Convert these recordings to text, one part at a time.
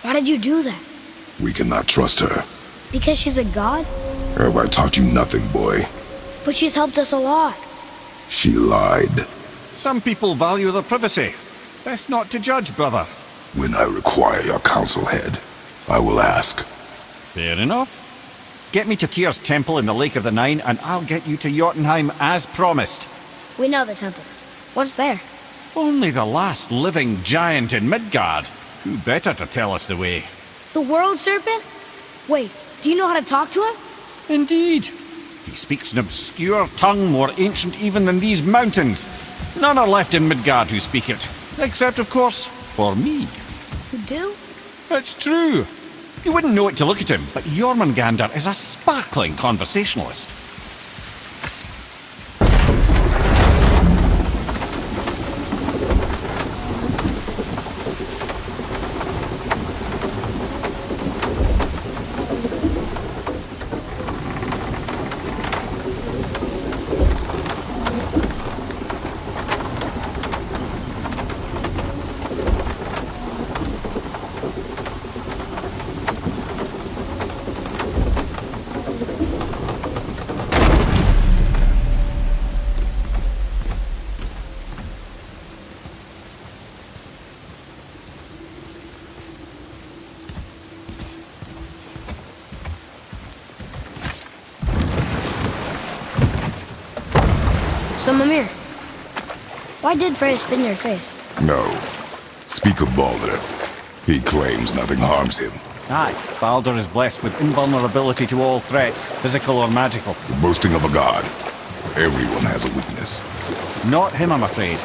Why did you do that? We cannot trust her. Because she's a god? Have I taught you nothing, boy? But she's helped us a lot. She lied. Some people value their privacy. Best not to judge, brother. When I require your counsel, head, I will ask. Fair enough. Get me to Tyr's temple in the Lake of the Nine, and I'll get you to Jotunheim as promised. We know the temple. What's there? Only the last living giant in Midgard. Who better to tell us the way? The world serpent? Wait, do you know how to talk to him? Indeed. He speaks an obscure tongue more ancient even than these mountains. None are left in Midgard who speak it. Except, of course, for me. You do? It's true. You wouldn't know it to look at him, but Jormungandr is a sparkling conversationalist. So, Mimir, why did Freya spin your face? No. Speak of Baldur. He claims nothing harms him. Aye, Baldur is blessed with invulnerability to all threats, physical or magical. The boasting of a god. Everyone has a weakness. Not him, I'm afraid.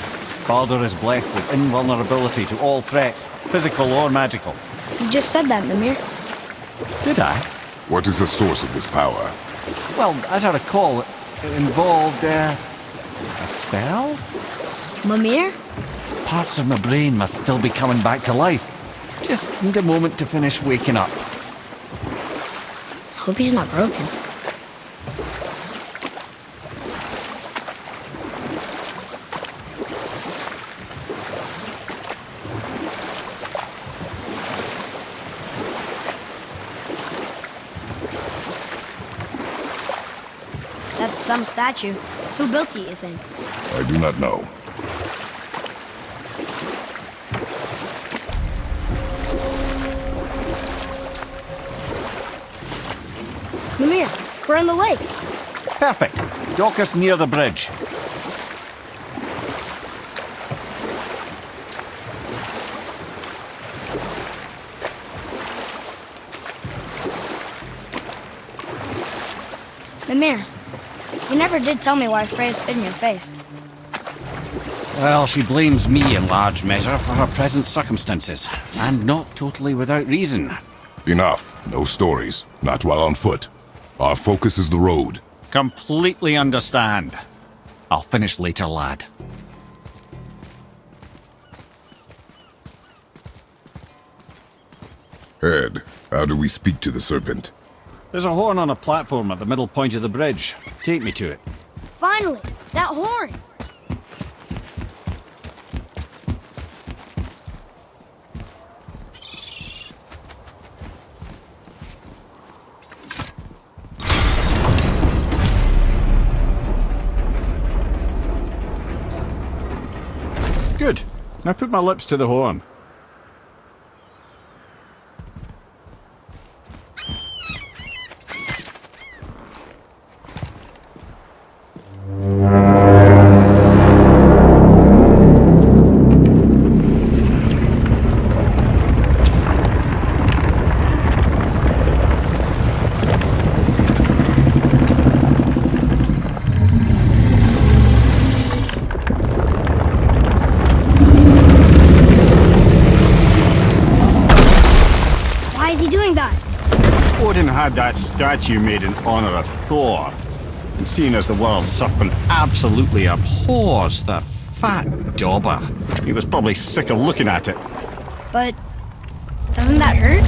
Baldur is blessed with invulnerability to all threats, physical or magical. You just said that, Mimir. Did I? What is the source of this power? Well, as I recall, it involved, a spell? Mimir? Parts of my brain must still be coming back to life. Just need a moment to finish waking up. Hope he's not broken. That's some statue. Who built it, you think? I do not know. Mimir, we're in the lake. Perfect. Dock us near the bridge. Mimir, you never did tell me why Freya spit in your face. Well, she blames me in large measure for her present circumstances, and not totally without reason. Enough. No stories. Not while on foot. Our focus is the road. Completely understand. I'll finish later, lad. Head, how do we speak to the serpent? There's a horn on a platform at the middle point of the bridge. Take me to it. Finally, that horn. Good. Now put my lips to the horn. Odin had that statue made in honor of Thor. And seeing as the world serpent absolutely abhors the fat dauber, he was probably sick of looking at it. But doesn't that hurt?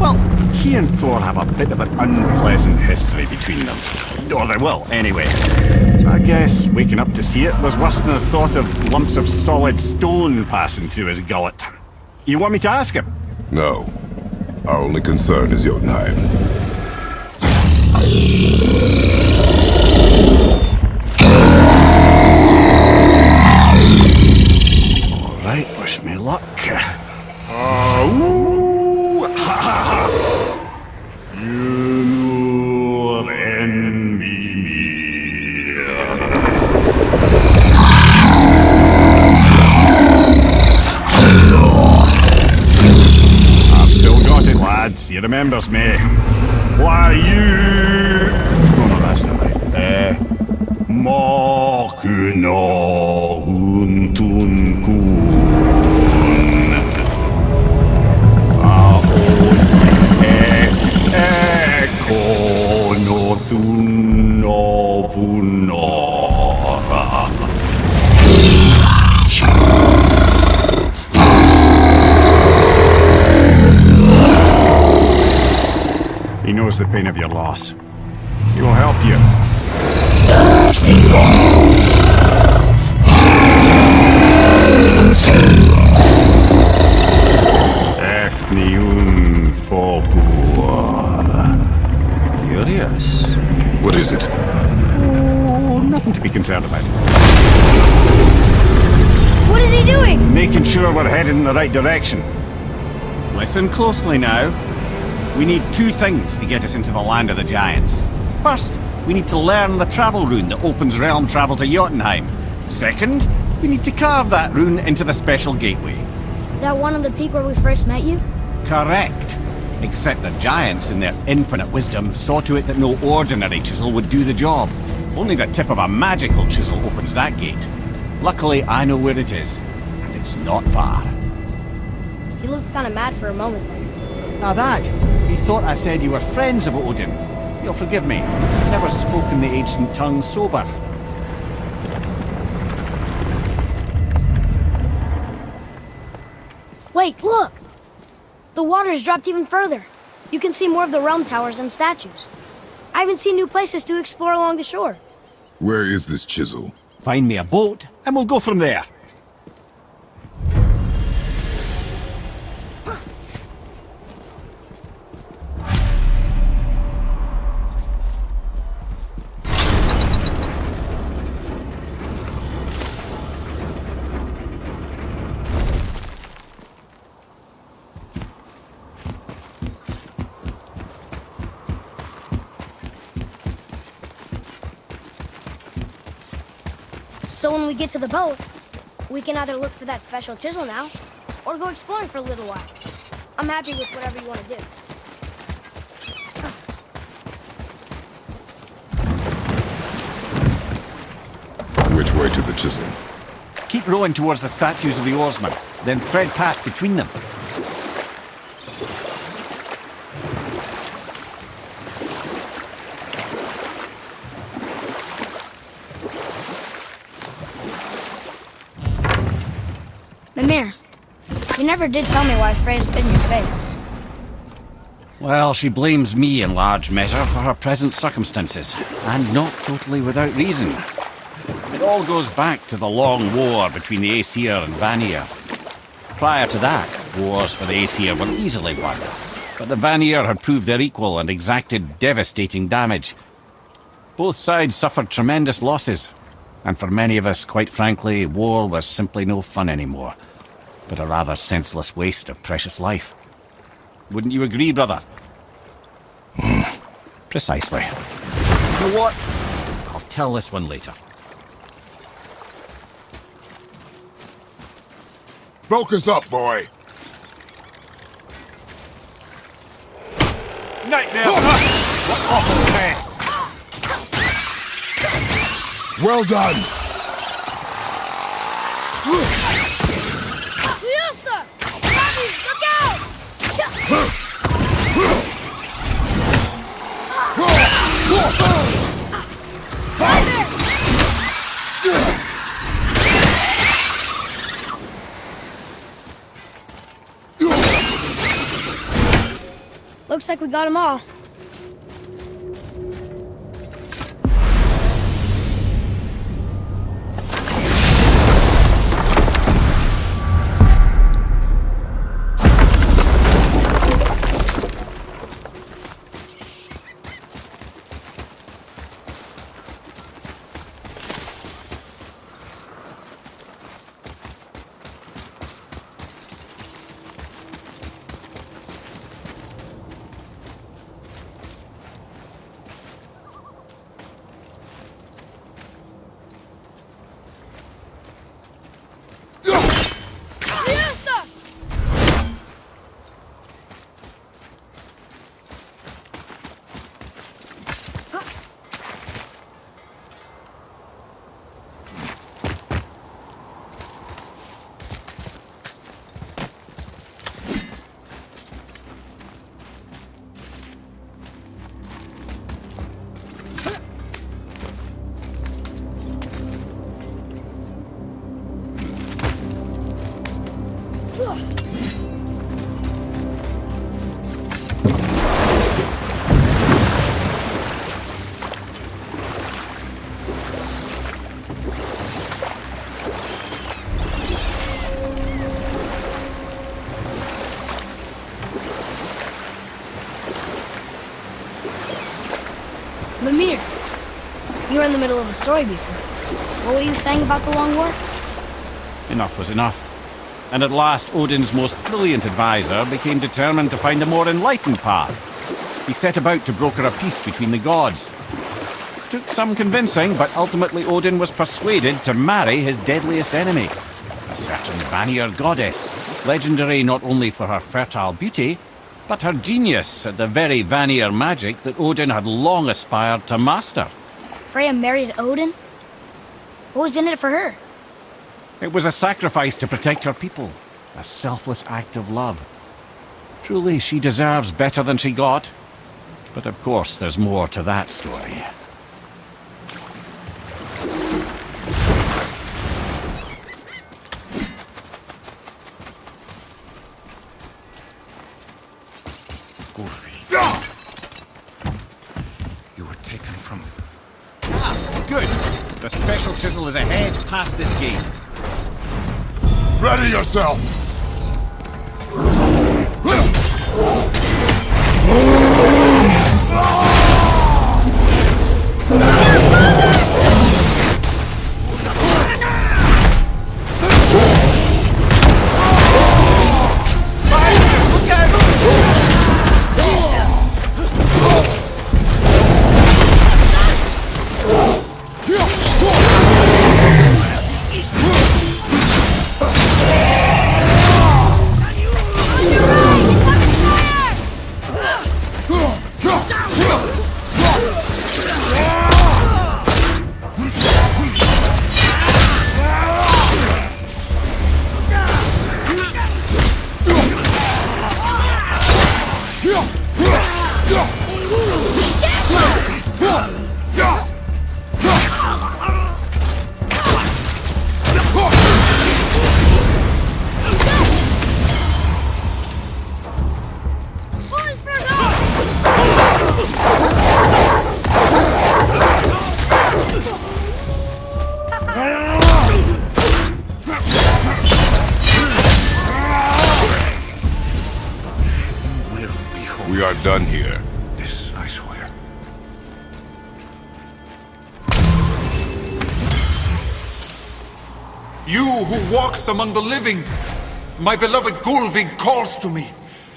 Well, he and Thor have a bit of an unpleasant history between them. Or they will, anyway. So I guess waking up to see it was worse than the thought of lumps of solid stone passing through his gullet. You want me to ask him? No. Our only concern is Jotunheim. All right, wish me luck. You envy me. I've still got it, lads. He remembers me. Why you? Oh no, that's not right. Makuna huntun kun. Aon ekono thuno vunora. He knows the pain of your loss. He will help you. Ethniun Fobuar. Curious. What is it? Oh, nothing to be concerned about. What is he doing? Making sure we're headed in the right direction. Listen closely now. We need two things to get us into the land of the giants. First, we need to learn the travel rune that opens realm travel to Jotunheim. Second, we need to carve that rune into the special gateway. That one on the peak where we first met you? Correct. Except the giants, in their infinite wisdom, saw to it that no ordinary chisel would do the job. Only the tip of a magical chisel opens that gate. Luckily, I know where it is, and it's not far. He looked kind of mad for a moment there. Now that, he thought I said you were friends of Odin. You'll forgive me. I've never spoken the ancient tongue sober. Wait, look! The water's dropped even further. You can see more of the realm towers and statues. I even see new places to explore along the shore. Where is this chisel? Find me a boat, and we'll go from there. So when we get to the boat, we can either look for that special chisel now, or go exploring for a little while. I'm happy with whatever you want to do. Which way to the chisel? Keep rowing towards the statues of the oarsmen, then thread past between them. Mimir, you never did tell me why Freya spit in your face. Well, she blames me in large measure for her present circumstances, and not totally without reason. It all goes back to the long war between the Aesir and Vanir. Prior to that, wars for the Aesir were easily won, but the Vanir had proved their equal and exacted devastating damage. Both sides suffered tremendous losses, and for many of us, quite frankly, war was simply no fun anymore, but a rather senseless waste of precious life. Wouldn't you agree, brother? Precisely. You know what? I'll tell this one later. Focus up, boy! Nightmare! What awful pests! Well done! Fiesta! Bobby, look out! Looks like we got them all. Mimir, you were in the middle of a story before. What were you saying about the Long War? Enough was enough. And at last, Odin's most brilliant advisor became determined to find a more enlightened path. He set about to broker a peace between the gods. Took some convincing, but ultimately Odin was persuaded to marry his deadliest enemy, a certain Vanir goddess, legendary not only for her fertile beauty, but her genius at the very Vanir magic that Odin had long aspired to master. Freya married Odin? What was in it for her? It was a sacrifice to protect her people, a selfless act of love. Truly, she deserves better than she got. But of course, there's more to that story. You were taken from them. Good. The special chisel is ahead past this gate. Ready yourself! We are done here. This, I swear. You who walks among the living, my beloved Gulvig calls to me.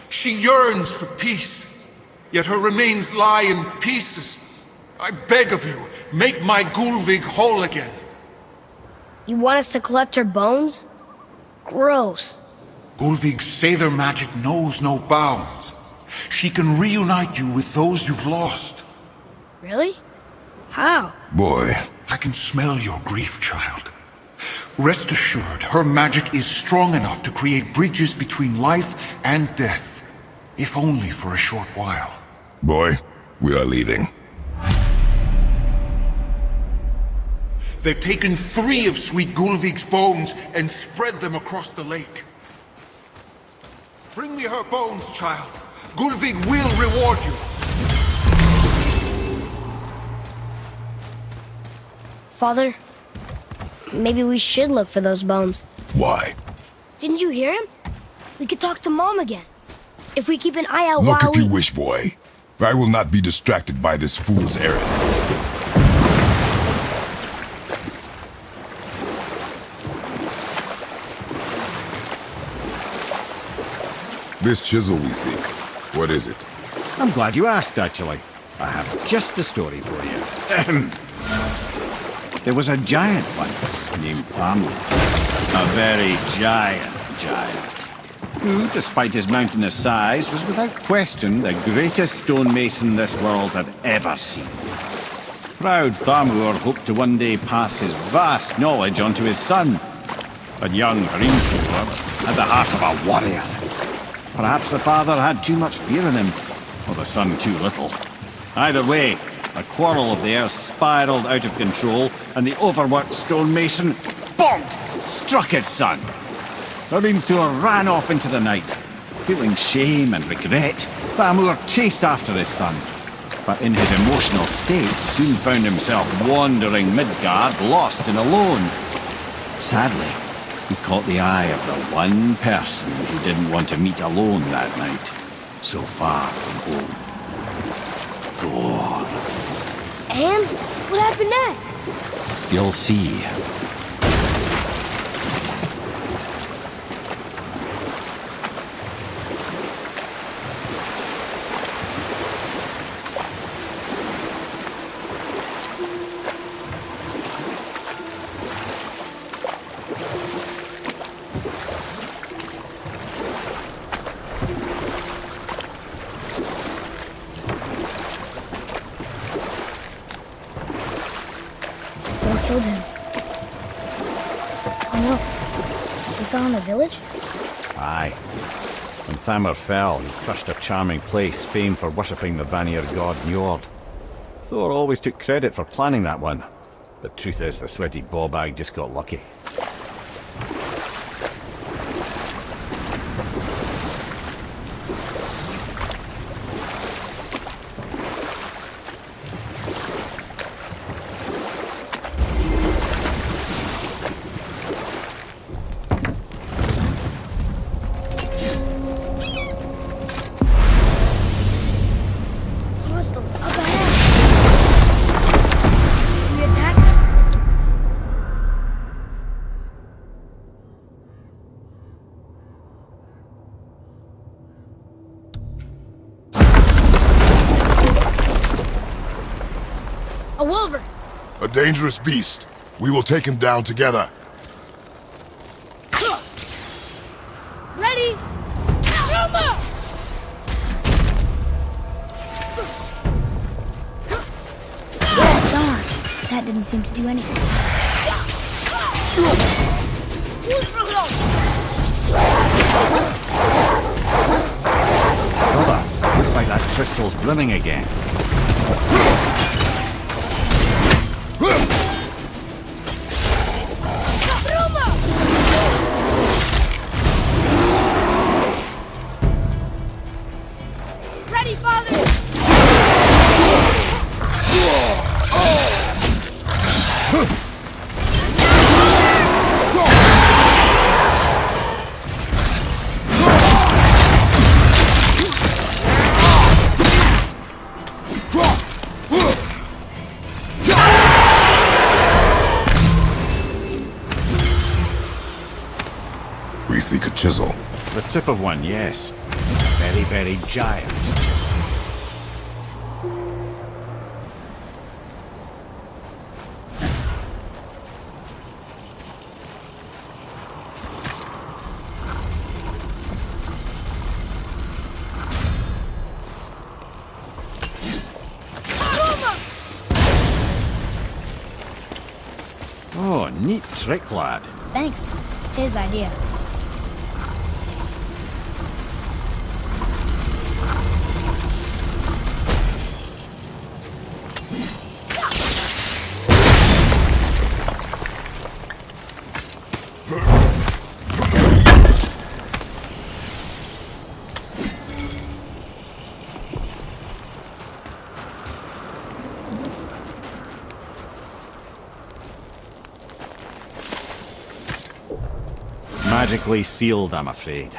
She yearns for peace, yet her remains lie in pieces. I beg of you, make my Gulvig whole again. You want us to collect her bones? Gross. Gulvig's Sather magic knows no bounds. She can reunite you with those you've lost. Really? How? Boy, I can smell your grief, child. Rest assured, her magic is strong enough to create bridges between life and death, if only for a short while. boy, we are leaving. They've taken 3 of Sweet Gulvig's bones and spread them across the lake. Bring me her bones, child. Gulvig will reward you. Father, maybe we should look for those bones. Why? Didn't you hear him? We could talk to Mom again. If we keep an eye out Look while if you wish, boy. I will not be distracted by this fool's errand. This chisel we seek, what is it? I'm glad you asked, actually. I have just the story for you. There was a giant once named Thamur. A very giant, who, despite his mountainous size, was without question the greatest stonemason this world had ever seen. Proud Thamur hoped to one day pass his vast knowledge on to his son. But young Hrimthur had the heart of a warrior. Perhaps the father had too much fear in him, or the son too little. Either way, a quarrel of theirs spiraled out of control, and the overworked stonemason, bonk, struck his son. Thor ran off into the night. Feeling shame and regret, Thamur chased after his son, but in his emotional state soon found himself wandering Midgard, lost and alone. Sadly, he caught the eye of the one person he didn't want to meet alone that night, so far from home. Thor. And what happened next? You'll see. Killed him. Oh no. We found a village? Aye. When Thamur fell, he crushed a charming place famed for worshipping the Vanir god Njord. Thor always took credit for planning that one. The truth is, the sweaty ballbag just got lucky. Crystals up ahead. Can we attack them? A wolverine. A dangerous beast. We will take him down together. Ready? Roma! Darn, that didn't seem to do anything. Brother, looks like that crystal's brimming again. Ready, father! We seek a chisel. The tip of one, yes. Very, very giant. Oh, neat trick, lad. Thanks. His idea. Magically sealed, I'm afraid.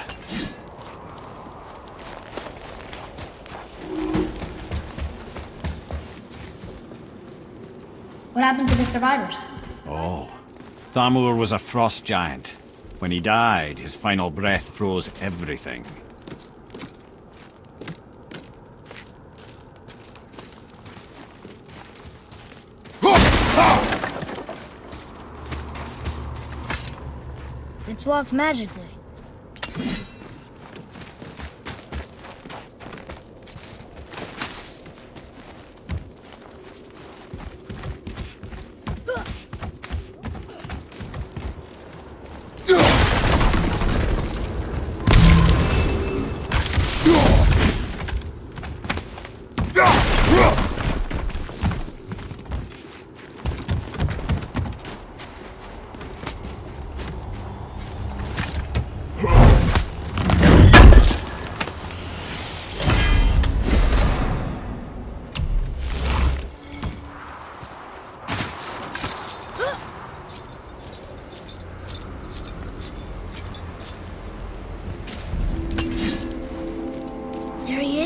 What happened to the survivors? Oh, Thamur was a frost giant. When he died, his final breath froze everything. It's locked magically.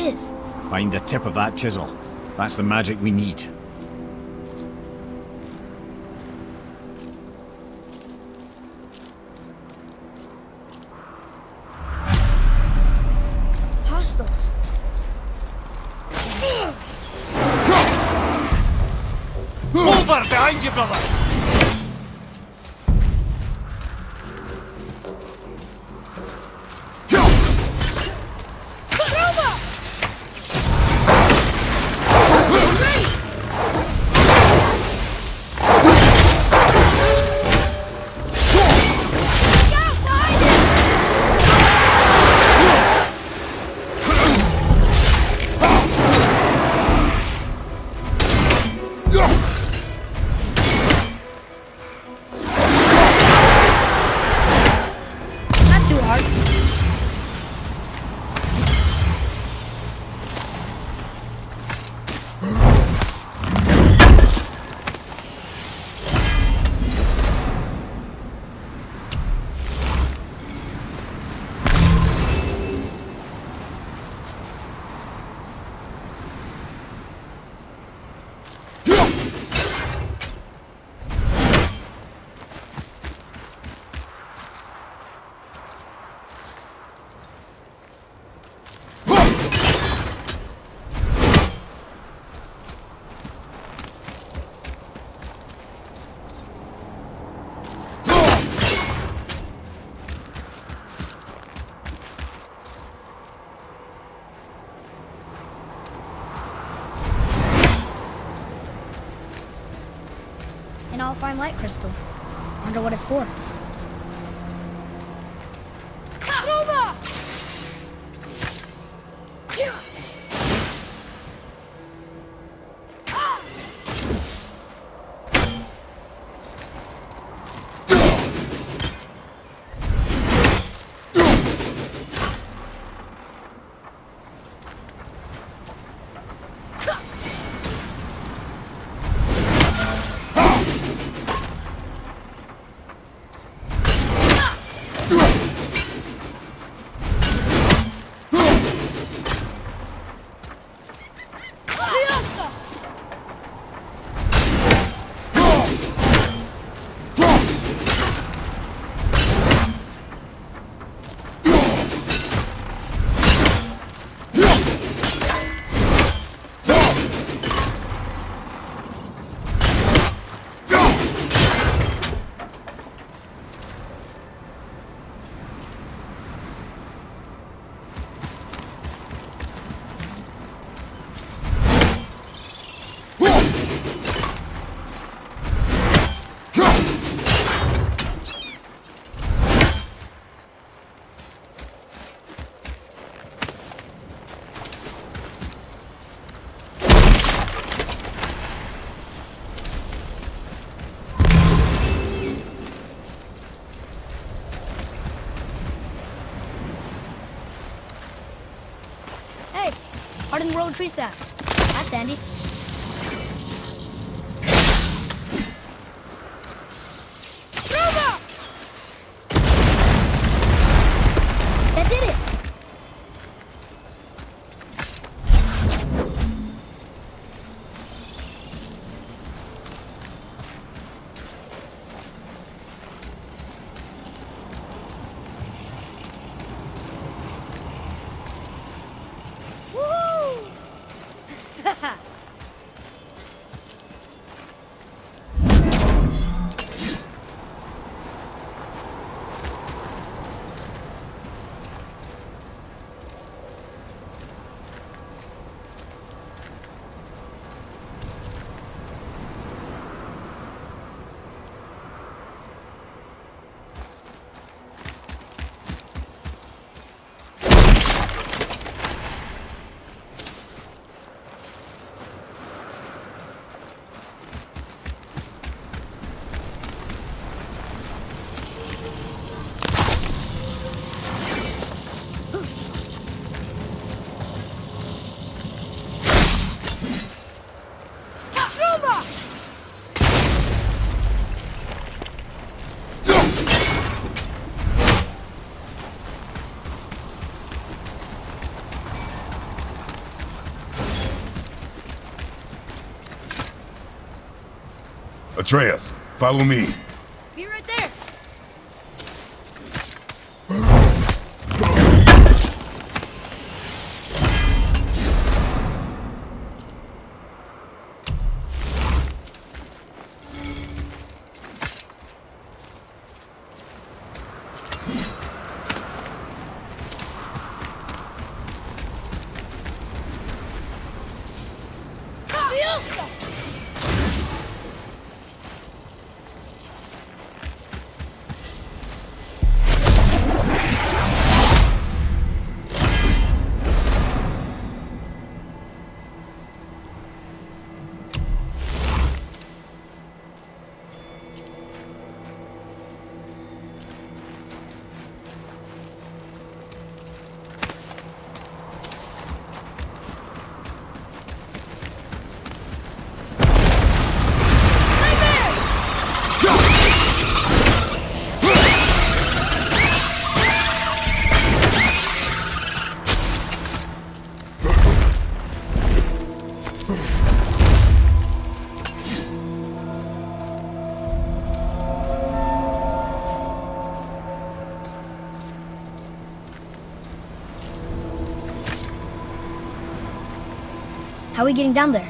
is. Find the tip of that chisel. That's the magic we need. Hostiles. Over behind you, brother! Not too hard. An all-fine light crystal. Wonder what it's for. Hardened road tree staff. That's handy. That did it! Atreus, follow me. Be right there. How are we getting down there?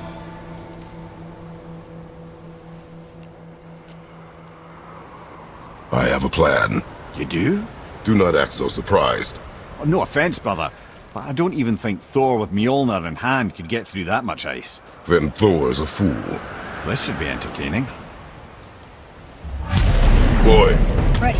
I have a plan. You do? Do not act so surprised. Oh, no offense, brother, but I don't even think Thor with Mjolnir in hand could get through that much ice. Then Thor's a fool. This should be entertaining. Boy, Ready.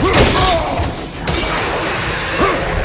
Let's go!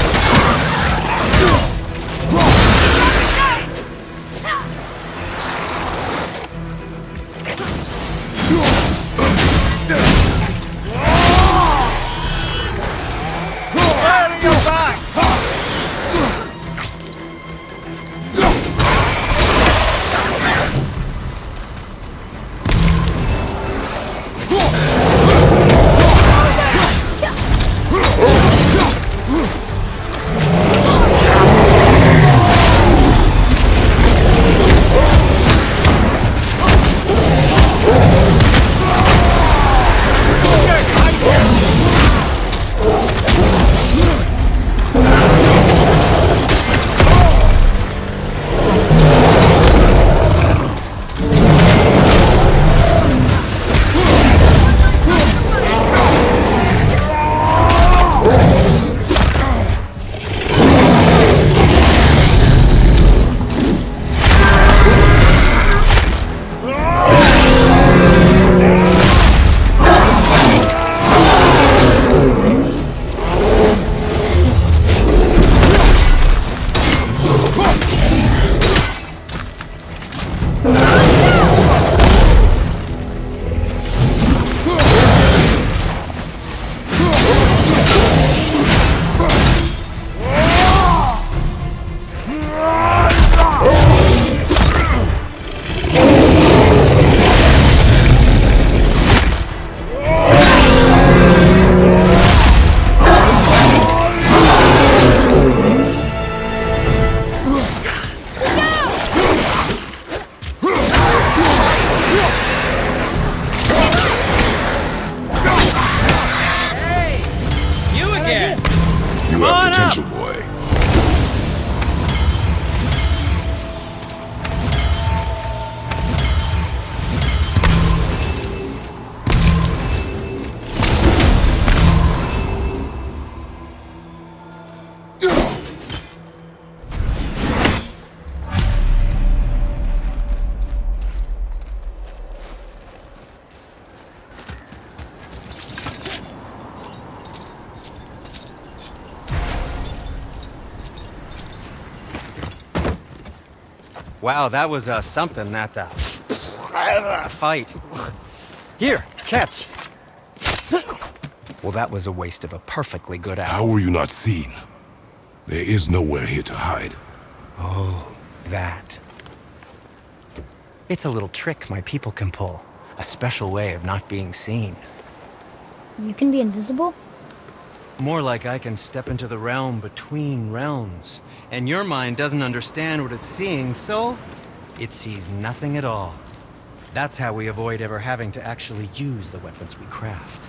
Wow, that was something, that fight. Here, catch. Well, that was a waste of a perfectly good how apple. were you not seen? There is nowhere here to hide. Oh, that. It's a little trick my people can pull. A special way of not being seen. You can be invisible? More like I can step into the realm between realms, and your mind doesn't understand what it's seeing, so it sees nothing at all. That's how we avoid ever having to actually use the weapons we craft.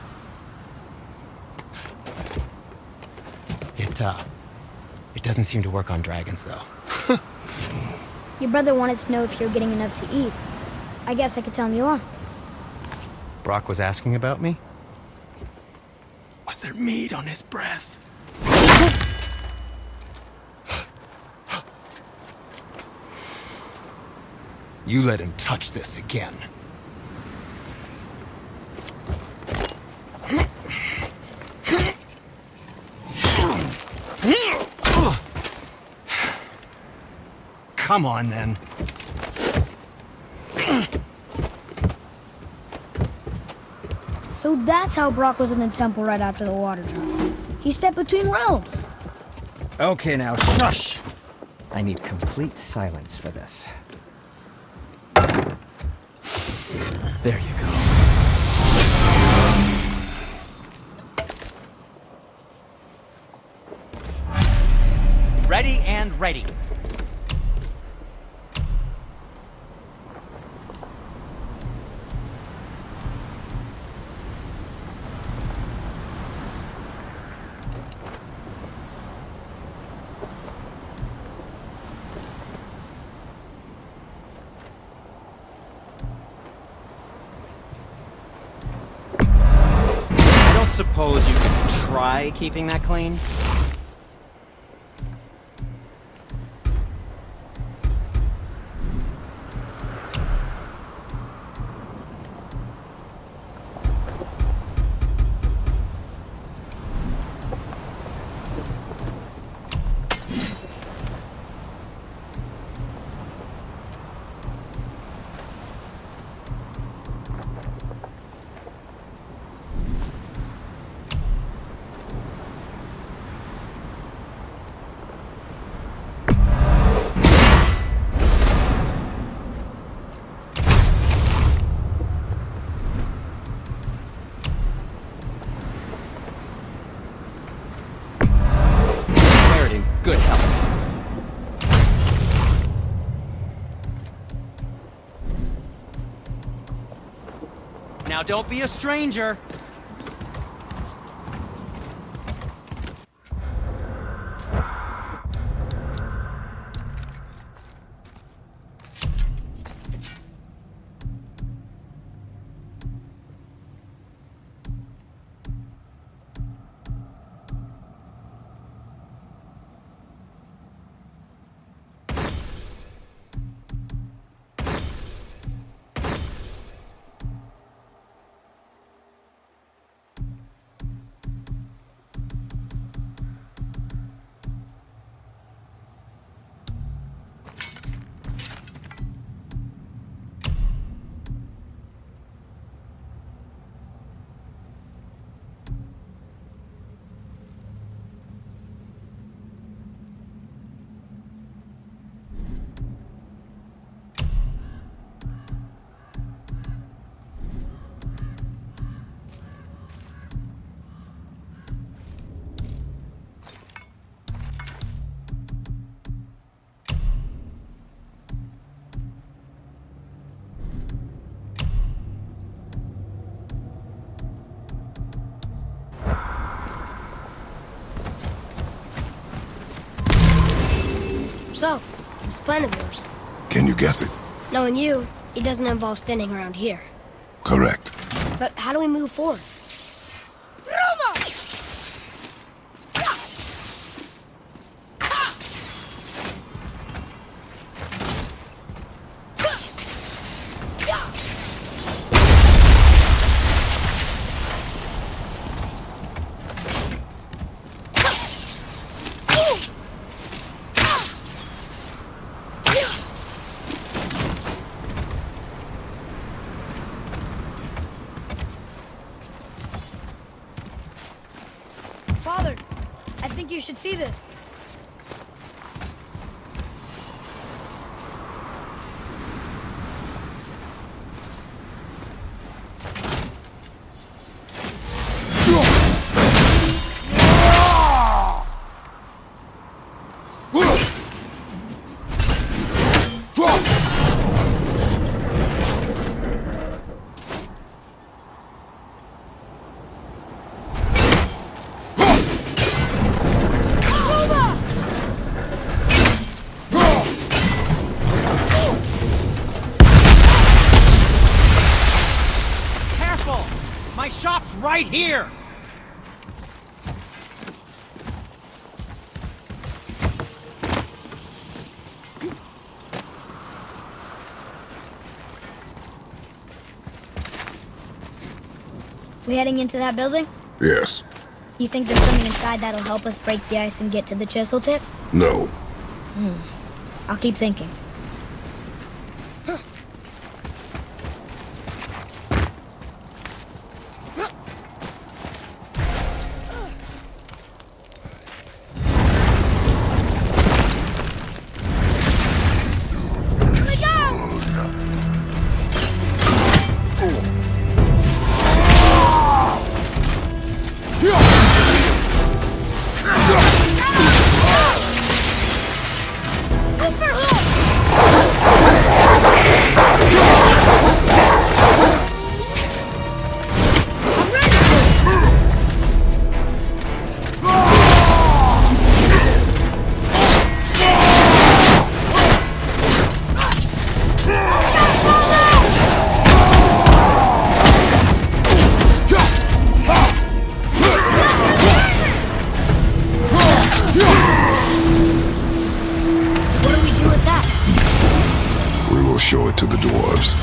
It doesn't seem to work on dragons, though. Your brother wanted to know if you're getting enough to eat. I guess I could tell him you are. Brock was asking about me? Was there meat on his breath? You let him touch this again. Come on, then. So that's how Brock was in the temple right after the water dropped. He stepped between realms. Okay, now, shush! I need complete silence for this. There you go. Ready and ready. Suppose you could try keeping that clean? Good health. Now don't be a stranger. So, this plan of yours. Can you guess it? Knowing you, it doesn't involve standing around here. Correct. But how do we move forward? Father, I think you should see this. right here! We heading into that building? Yes. You think there's something inside that'll help us break the ice and get to the chisel tip? No. I'll keep thinking. Show it to the dwarves.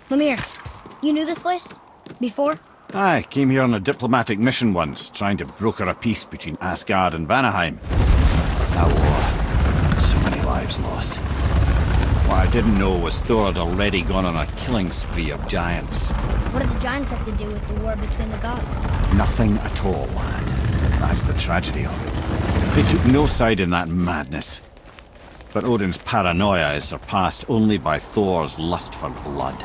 Lemire, you knew this place? Before? I came here on a diplomatic mission once, trying to broker a peace between Asgard and Vanaheim. That war. So many lives lost. What I didn't know was Thor had already gone on a killing spree of giants. What did the giants have to do with the war between the gods? Nothing at all, lad. That's the tragedy of it. They took no side in that madness. But Odin's paranoia is surpassed only by Thor's lust for blood.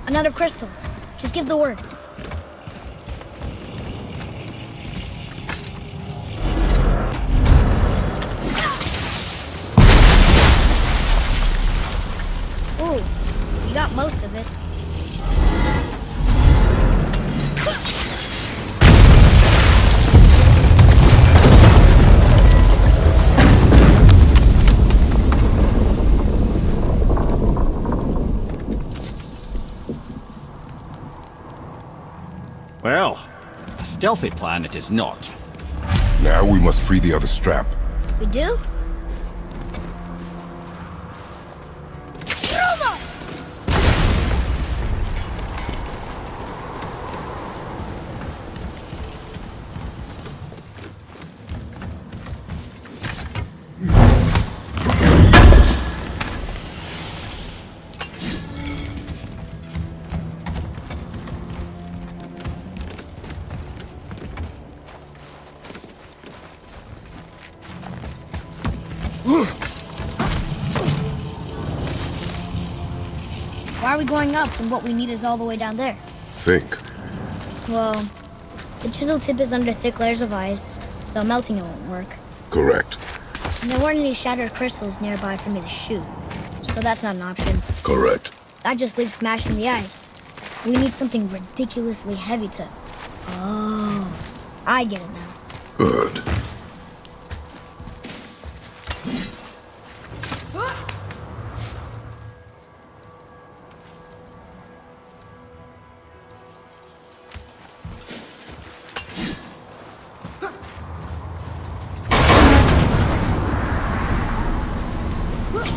Another crystal. Just give the word. Ooh, you got most of it. Well, a stealthy plan it is not. Now we must free the other strap. We do? Why are we going up when what we need is all the way down there? Think. Well, the chisel tip is under thick layers of ice, so melting it won't work. Correct. And there weren't any shattered crystals nearby for me to shoot, so that's not an option. Correct. That just leaves smashing the ice. We need something ridiculously heavy to... Oh, I get it now. Good.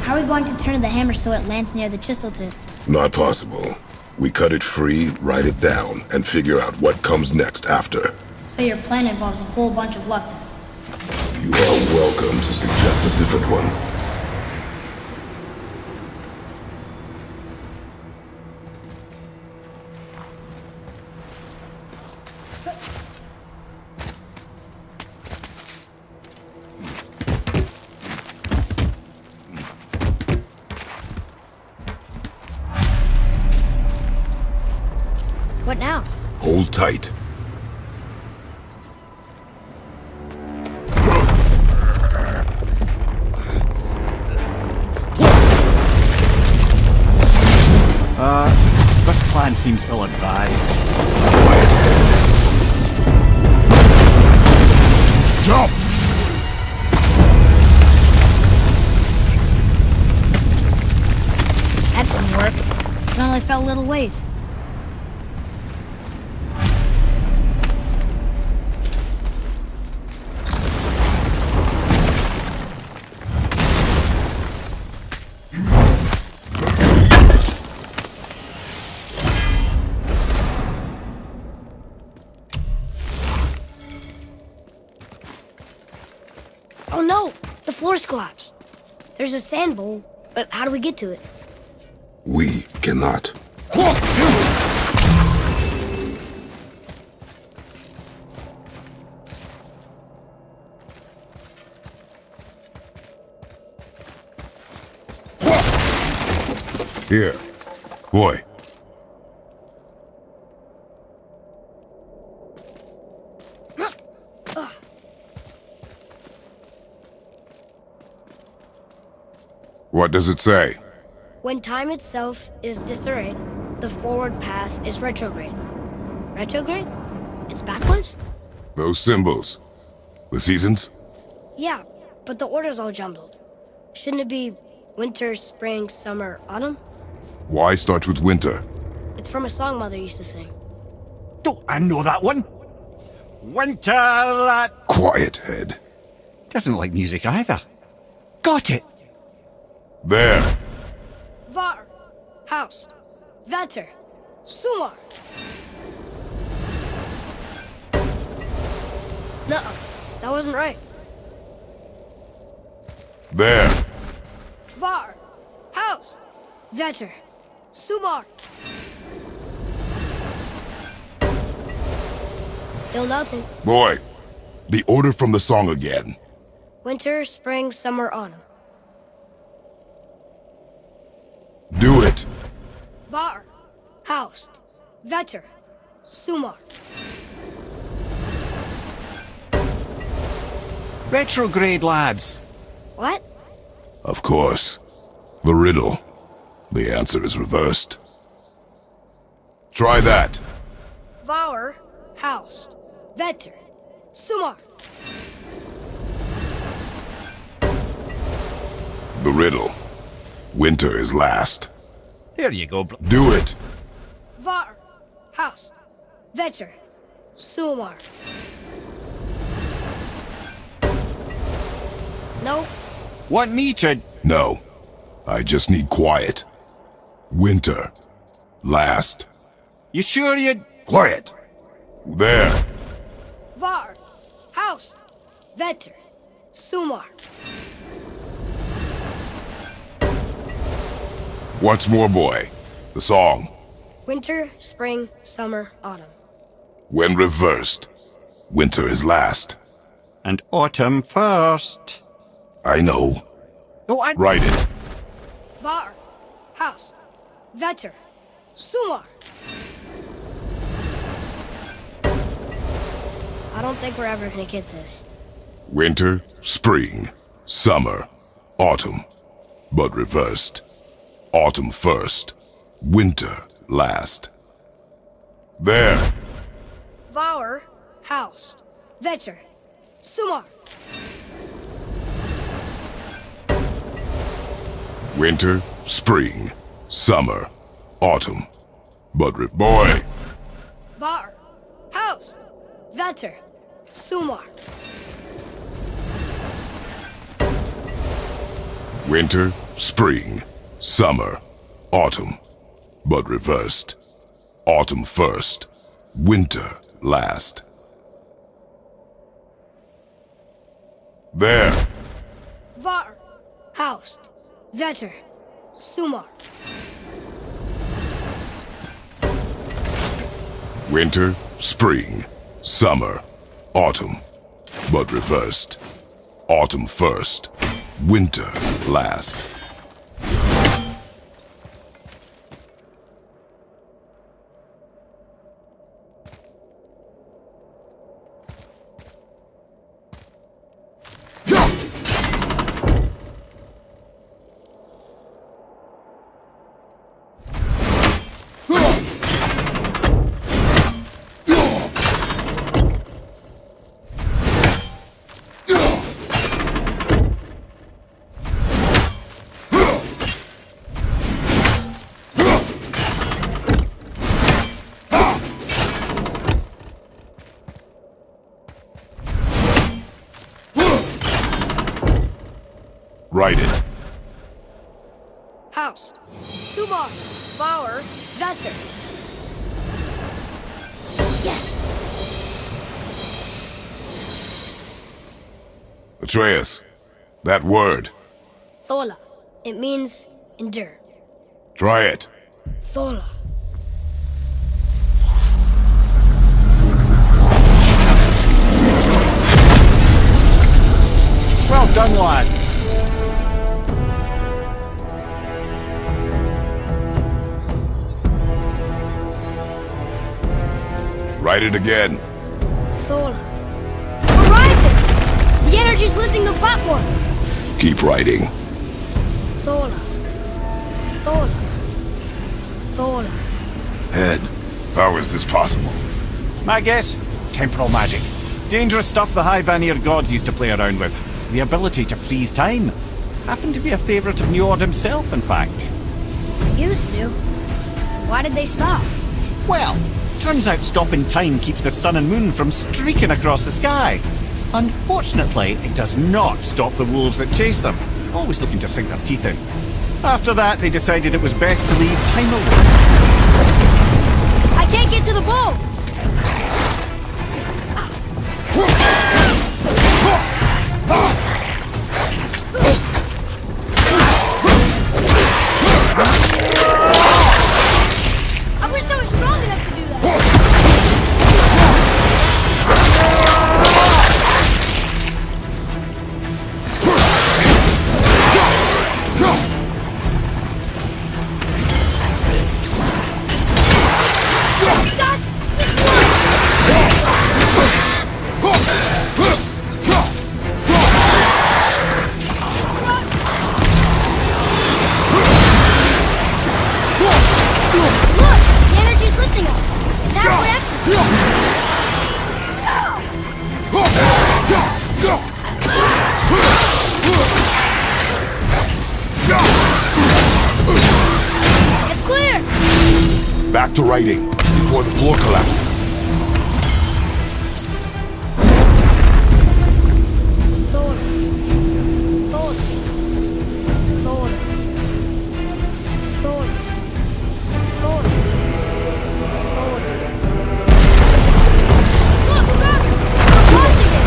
How are we going to turn the hammer so it lands near the chisel tip? Not possible. We cut it free, write it down, and figure out what comes next after. So your plan involves a whole bunch of luck then? You are welcome to suggest a different one. What now? Hold tight. This plan seems ill-advised. Quiet head. Jump! That didn't work. It only fell a little ways. Oh no! The floor's collapsed. There's a sand bowl, but how do we get to it? We cannot. Here. Boy. What does it say? When time itself is disarrayed, the forward path is retrograde. Retrograde? It's backwards? Those symbols. The seasons? Yeah, but the order's all jumbled. Shouldn't it be winter, spring, summer, autumn? Why start with winter? It's from a song Mother used to sing. Don't I know that one? Winter that... Quiet head. Doesn't like music either. Got it! There. Var, Haust, Vetter, Sumar. No, that wasn't right. There. Var, Haust, Vetter, Sumar. Still nothing. Boy. The order from the song again. Winter, spring, summer, autumn. Do it. Var, Haust, Vetter, Sumar. Retrograde, lads. What? Of course. The riddle. The answer is reversed. Try that. Var, Haust, Vetter, Sumar. The riddle. Winter is last. There you go. Do it. Var, Haust, Vetter, Sumar. No, Want me to... No. I just need quiet. Winter. Last. You sure you... Quiet. There. Var, Haust, Vetter, Sumar. Once more, boy. The song. Winter, spring, summer, autumn. When reversed, winter is last. And autumn first. I know. Oh, I... Write it. Var, Haust, Vetter, Sumar. I don't think we're ever gonna get this. Winter, spring, summer, autumn. But reversed. Autumn first, winter last. There. Var, Haust, Vetter, Sumar. Winter, spring, summer, autumn. But boy. Var, Haust, Vetter, Sumar. Winter, spring, summer, autumn. But reversed. Autumn first, winter last. There. Var. Haust. Vetter. Sumar. Winter, spring, summer, autumn. But reversed. Autumn first, winter last. Write it. Haust. Sumar. Bauer. Vetter. Yes! Atreus, that word. Thola. It means endure. Try it. Thola. Well done, lad. Write it again. Thola. Horizon! The energy's lifting the platform! Keep writing. Thola. Thola. Thola. Head, how is this possible? My guess? Temporal magic. Dangerous stuff the High Vanir gods used to play around with. The ability to freeze time. Happened to be a favourite of Njord himself, in fact. Used to. Why did they stop? Well, turns out stopping time keeps the sun and moon from streaking across the sky. Unfortunately, it does not stop the wolves that chase them, always looking to sink their teeth in. After that, they decided it was best to leave time alone. I can't get to the boat! I wish I was strong enough to do that. Back to writing, before the floor collapses. Thor. Thor. Thor. Thor. Thor. Thor. Look, look! We're crossing it!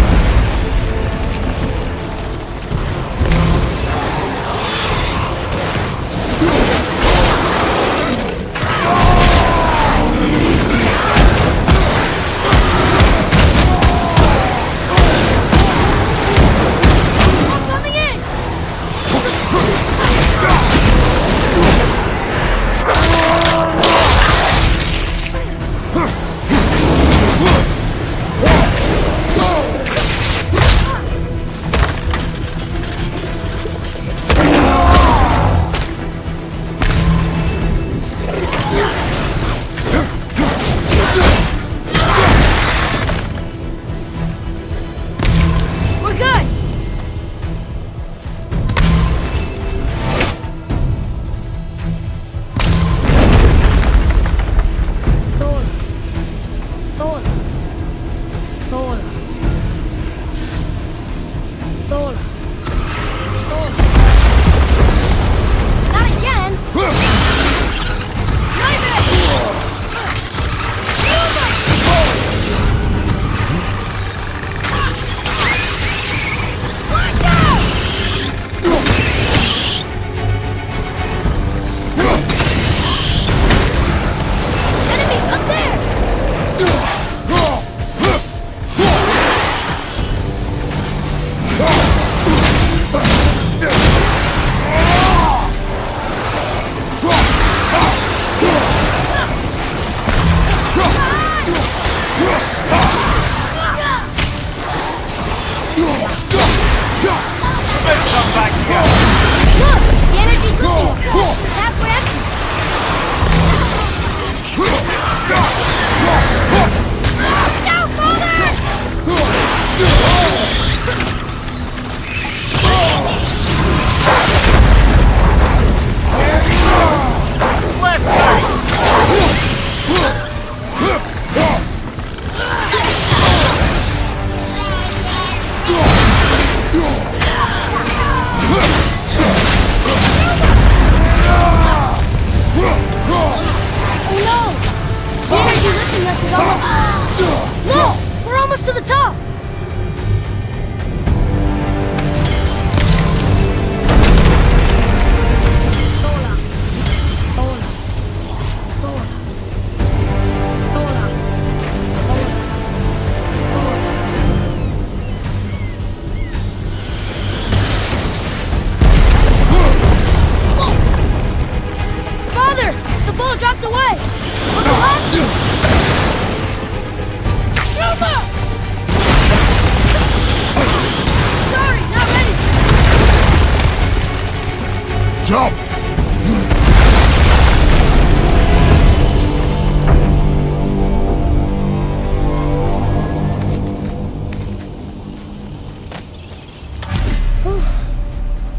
Jump!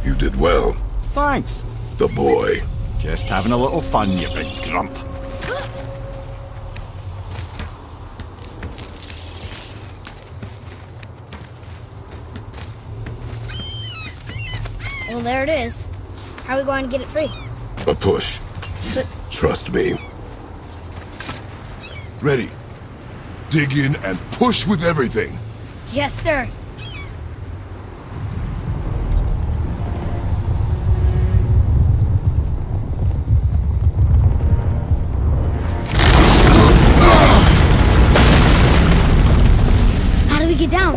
You did well. Thanks. The boy. Just having a little fun, you big grump. Well, there it is. How are we going to get it free? A push. But Trust me. Ready. Dig in and push with everything. yes, sir. How do we get down?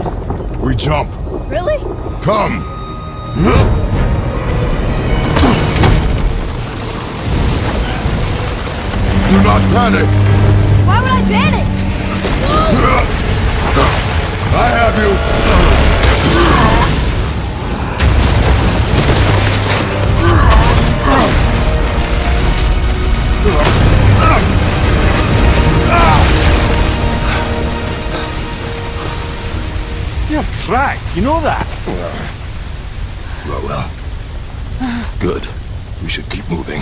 We jump. Really? Come. Do not panic. Why would I panic? I have you. You're cracked, you know that? Well. Good. We should keep moving.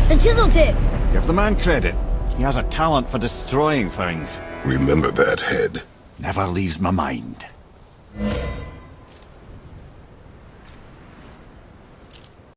The chisel tip. Give the man credit. He has a talent for destroying things. Remember that, Head. Never leaves my mind.